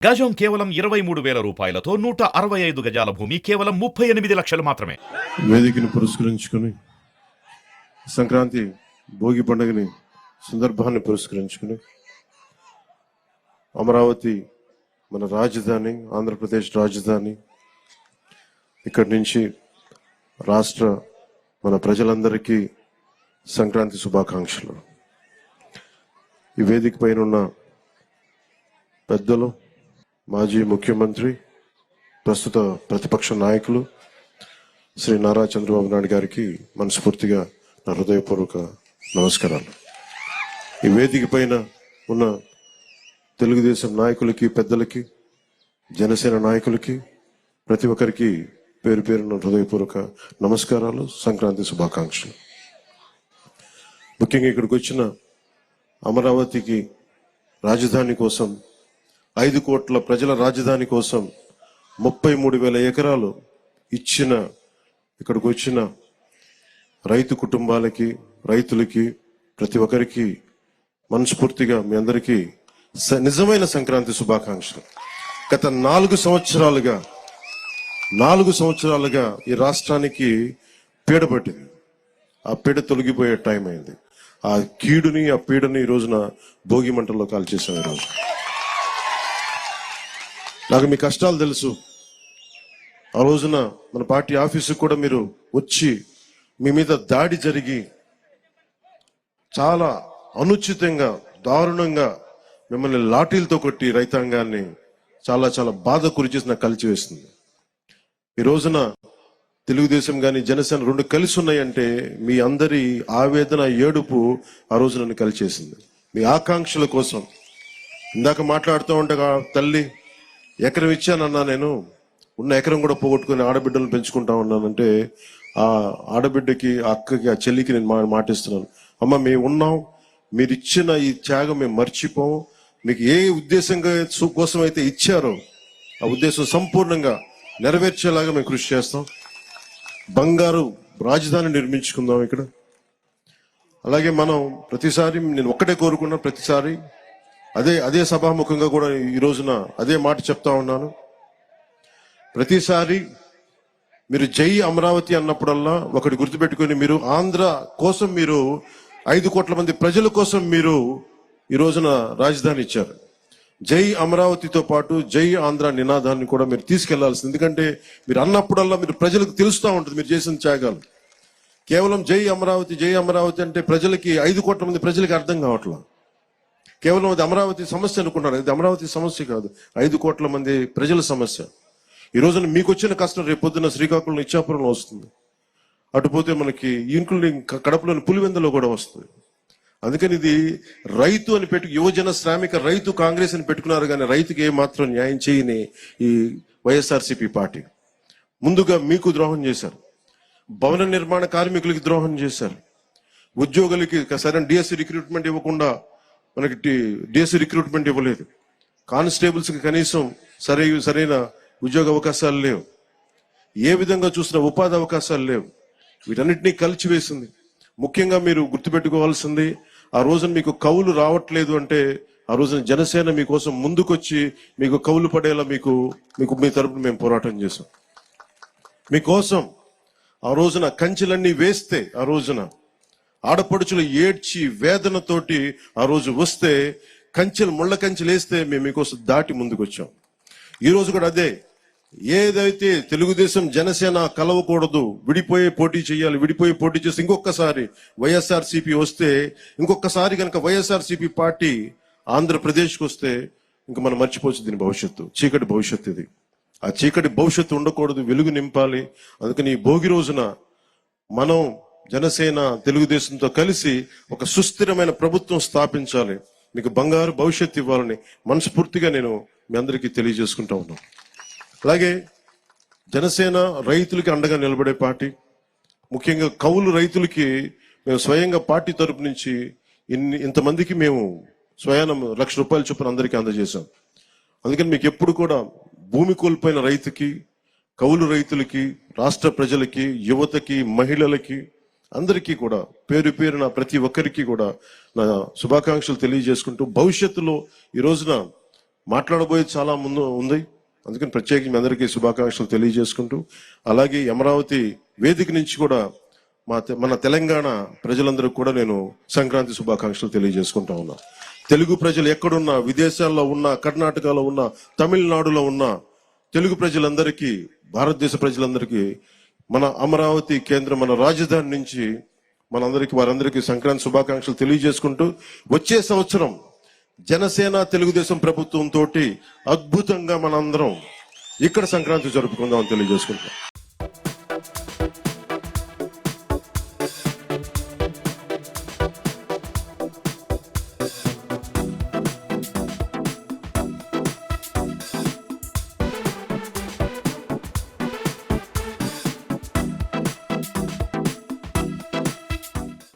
గజం కేవలం 23,000 రూపాయలతో 165 గజాల భూమి కేవలం 38 లక్షలు మాత్రమే. వేదికను పురస్కరించుకుని సంక్రాంతి భోగి పండుగని సందర్భాన్ని పురస్కరించుకుని అమరావతి మన రాజధాని, ఆంధ్రప్రదేశ్ రాజధాని, ఇక్కడి నుంచి రాష్ట్ర మన ప్రజలందరికీ సంక్రాంతి శుభాకాంక్షలు. ఈ వేదిక పైన ఉన్న పెద్దలు, మాజీ ముఖ్యమంత్రి, ప్రస్తుత ప్రతిపక్ష నాయకులు శ్రీ నారా చంద్రబాబు నాయుడు గారికి మనస్ఫూర్తిగా నా హృదయపూర్వక నమస్కారాలు. ఈ వేదిక పైన ఉన్న తెలుగుదేశం నాయకులకి, పెద్దలకి, జనసేన నాయకులకి, ప్రతి ఒక్కరికి పేరు పేరున హృదయపూర్వక నమస్కారాలు, సంక్రాంతి శుభాకాంక్షలు. ముఖ్యంగా ఇక్కడికి వచ్చిన అమరావతికి రాజధాని కోసం, 5 కోట్ల ప్రజల రాజధాని కోసం 33,000 ఎకరాలు ఇచ్చిన ఇక్కడికి వచ్చిన రైతు కుటుంబాలకి, రైతులకి, ప్రతి ఒక్కరికి మనస్ఫూర్తిగా మీ అందరికీ నిజమైన సంక్రాంతి శుభాకాంక్షలు. గత 4 సంవత్సరాలుగా ఈ రాష్ట్రానికి పీడ పట్టింది. ఆ పీడ తొలగిపోయే టైం అయింది. ఆ కీడుని, ఆ పీడని ఈ రోజున భోగి మంటల్లో కాల్చేసాం. ఈరోజు నాకు మీ కష్టాలు తెలుసు. ఆ రోజున మన పార్టీ ఆఫీసుకు కూడా మీరు వచ్చి మీ మీద దాడి జరిగి చాలా అనుచితంగా, దారుణంగా మిమ్మల్ని లాఠీలతో కొట్టి రైతాంగాన్ని చాలా చాలా బాధ గురిచేసి నాకు కలిచివేస్తుంది. ఈ రోజున తెలుగుదేశం కానీ జనసేన 2 కలిసి ఉన్నాయంటే మీ అందరి ఆవేదన, ఏడుపు ఆ రోజు నన్ను కలిచేసింది. మీ ఆకాంక్షల కోసం ఇందాక మాట్లాడుతూ ఉండగా, తల్లి ఎకరం ఇచ్చానన్నా, నేను ఉన్న ఎకరం కూడా పోగొట్టుకుని ఆడబిడ్డలను పెంచుకుంటా ఉన్నానంటే ఆ ఆడబిడ్డకి, ఆ అక్కకి, ఆ చెల్లికి నేను మాటిస్తున్నాను, అమ్మ మేము ఉన్నాం, మీరు ఇచ్చిన ఈ త్యాగం మేము మర్చిపోం. మీకు ఏ ఉద్దేశంగా కోసం అయితే ఇచ్చారో ఆ ఉద్దేశం సంపూర్ణంగా నెరవేర్చేలాగా మేము కృషి చేస్తాం. బంగారు రాజధాని నిర్మించుకుందాం ఇక్కడ. అలాగే మనం ప్రతిసారి, నేను ఒక్కటే కోరుకున్నా, ప్రతిసారి అదే సభాముఖంగా కూడా ఈ రోజున అదే మాట చెప్తా ఉన్నాను. ప్రతిసారి మీరు జై అమరావతి అన్నప్పుడల్లా ఒకటి గుర్తుపెట్టుకొని, మీరు ఆంధ్ర కోసం, మీరు 5 కోట్ల మంది ప్రజల కోసం మీరు ఈ రోజున రాజధాని ఇచ్చారు. జై అమరావతితో పాటు జై ఆంధ్ర నినాదాన్ని కూడా మీరు తీసుకెళ్లాల్సింది. ఎందుకంటే మీరు అన్నప్పుడల్లా మీరు ప్రజలకు తెలుస్తూ ఉంటుంది మీరు చేసిన త్యాగాలు. కేవలం జై అమరావతి అంటే ప్రజలకి, 5 కోట్ల మంది ప్రజలకి అర్థం కావట్లా. కేవలం అది అమరావతి సమస్య అనుకుంటారు. ఇది అమరావతి సమస్య కాదు, 5 కోట్ల మంది ప్రజల సమస్య. ఈ రోజున మీకు వచ్చిన కష్టం రేపు పొద్దున్న శ్రీకాకుళం, ఇచ్చాపురంలో వస్తుంది. అటుపోతే మనకి ఇంక్లూడింగ్ కడపలోని పులివెందులో కూడా వస్తుంది. అందుకని ఇది రైతు అని యువజన శ్రామిక రైతు కాంగ్రెస్ అని పెట్టుకున్నారు, కానీ రైతుకి ఏమాత్రం న్యాయం చేయని ఈ వైఎస్ఆర్సీపీ పార్టీ ముందుగా మీకు ద్రోహం చేశారు. భవన నిర్మాణ కార్మికులకి ద్రోహం చేశారు. ఉద్యోగులకి సరైన డిఎస్సి రిక్రూట్మెంట్ ఇవ్వకుండా మనకి డిఎస్సి రిక్రూట్మెంట్ ఇవ్వలేదు. కానిస్టేబుల్స్కి కనీసం సరైన ఉద్యోగ అవకాశాలు లేవు. ఏ విధంగా చూసినా ఉపాధి అవకాశాలు లేవు. వీటన్నిటినీ కలిచివేసింది. ముఖ్యంగా మీరు గుర్తుపెట్టుకోవాల్సింది, ఆ రోజున మీకు కౌలు రావట్లేదు అంటే ఆ రోజున జనసేన మీకోసం ముందుకొచ్చి మీకు కౌలు పడేలా మీకు మీ తరపున మేము పోరాటం చేశాం. మీకోసం ఆ రోజున కంచెలన్నీ వేస్తే, ఆ రోజున ఆడపడుచులు ఏడ్చి వేదనతోటి ఆ రోజు వస్తే, ముళ్ళ కంచెలు వేస్తే మేము మీకోసం దాటి ముందుకు వచ్చాం. ఈ రోజు కూడా అదే, ఏదైతే తెలుగుదేశం జనసేన కలవకూడదు, విడిపోయి పోటీ చేసి ఇంకొకసారి వైఎస్ఆర్సీపీ వస్తే, ఇంకొకసారి కనుక వైఎస్ఆర్సీపీ పార్టీ ఆంధ్రప్రదేశ్కి వస్తే ఇంకా మనం మర్చిపోవచ్చు దీని భవిష్యత్తు. చీకటి భవిష్యత్తు ఇది. ఆ చీకటి భవిష్యత్తు ఉండకూడదు, వెలుగు నింపాలి. అందుకని ఈ భోగి రోజున మనం జనసేన తెలుగుదేశంతో కలిసి ఒక సుస్థిరమైన ప్రభుత్వం స్థాపించాలి, మీకు బంగారు భవిష్యత్తు ఇవ్వాలని మనస్ఫూర్తిగా నేను మీ అందరికీ తెలియజేసుకుంటా ఉన్నాను. అలాగే జనసేన రైతులకి అండగా నిలబడే పార్టీ. ముఖ్యంగా కౌలు రైతులకి మేము స్వయంగా పార్టీ తరపు నుంచి ఇంతమందికి మేము స్వయాన ₹1,00,000 చొప్పున అందరికీ అందజేశాం. అందుకని మీకు ఎప్పుడు కూడా భూమి కోల్పోయిన రైతుకి, కౌలు రైతులకి, రాష్ట్ర ప్రజలకి, యువతకి, మహిళలకి, అందరికీ కూడా పేరు పేరున ప్రతి ఒక్కరికి కూడా నా శుభాకాంక్షలు తెలియజేసుకుంటూ, భవిష్యత్తులో ఈ రోజున మాట్లాడబోయేది చాలా ముందు ఉంది. అందుకని ప్రత్యేకించి మీ అందరికీ శుభాకాంక్షలు తెలియజేసుకుంటూ, అలాగే అమరావతి వేదిక నుంచి కూడా మన తెలంగాణ ప్రజలందరూ కూడా నేను సంక్రాంతి శుభాకాంక్షలు తెలియజేసుకుంటా ఉన్నా. తెలుగు ప్రజలు ఎక్కడున్నా, విదేశాల్లో ఉన్నా, కర్ణాటకలో ఉన్నా, తమిళనాడులో ఉన్నా, తెలుగు ప్రజలందరికీ, భారతదేశ ప్రజలందరికీ మన అమరావతి కేంద్రం, మన రాజధాని నుంచి వారందరికీ సంక్రాంతి శుభాకాంక్షలు తెలియజేసుకుంటూ, వచ్చే సంవత్సరం జనసేన తెలుగుదేశం ప్రభుత్వం తోటి అద్భుతంగా మనందరం ఇక్కడ సంక్రాంతి జరుపుకుందాం అని తెలియజేసుకుంటాం.